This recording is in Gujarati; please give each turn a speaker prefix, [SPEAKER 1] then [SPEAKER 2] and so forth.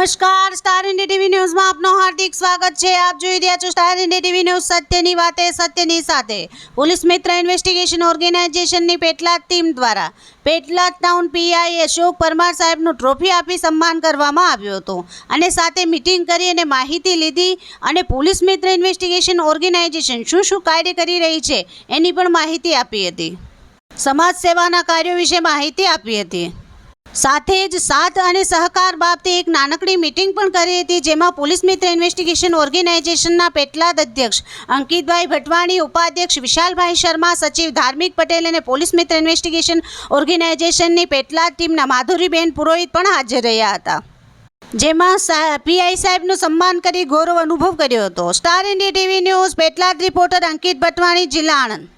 [SPEAKER 1] નમસ્કાર, સ્ટાર ઇન્ડિયા ટીવી ન્યૂઝમાં આપનું હાર્દિક સ્વાગત છે। આપ જોઈ રહ્યા છો સ્ટાર ઇન્ડિયા ટીવી ન્યૂઝ, સત્યની વાતે સત્યની સાથે। પોલીસ મિત્ર ઇન્વેસ્ટિગેશન ઓર્ગેનાઇઝેશનની પેટલાદ ટીમ દ્વારા પેટલાદ ટાઉન પીઆઈ અશોક પરમાર સાહેબનું ટ્રોફી આપી સન્માન કરવામાં આવ્યું હતું અને સાથે મીટિંગ કરી અને માહિતી લીધી અને પોલીસ મિત્ર ઇન્વેસ્ટિગેશન ઓર્ગેનાઇઝેશન શું કાર્ય કરી રહી છે એની પણ માહિતી આપી હતી। સમાજ સેવાના કાર્યો વિશે માહિતી આપી હતી। સાથે જ સાથ અને સહકાર બાબતે એક નાનકડી મીટિંગ પણ કરી હતી, જેમાં પોલીસ મિત્ર ઇન્વેસ્ટિગેશન ઓર્ગેનાઇઝેશનના પેટલાદ અધ્યક્ષ અંકિતભાઈ ભટવાણી, ઉપાધ્યક્ષ વિશાલભાઈ શર્મા, સચિવ ધાર્મિક પટેલ અને પોલીસ મિત્ર ઇન્વેસ્ટિગેશન ઓર્ગેનાઇઝેશનની પેટલાદ ટીમના માધુરીબેન પુરોહિત પણ હાજર રહ્યા હતા, જેમાં પીઆઈ સાહેબનું સન્માન કરી ગૌરવ અનુભવ કર્યો હતો। Star India TV news, Petlad reporter Ankit Bhatwani, જિલ્લા આણંદ।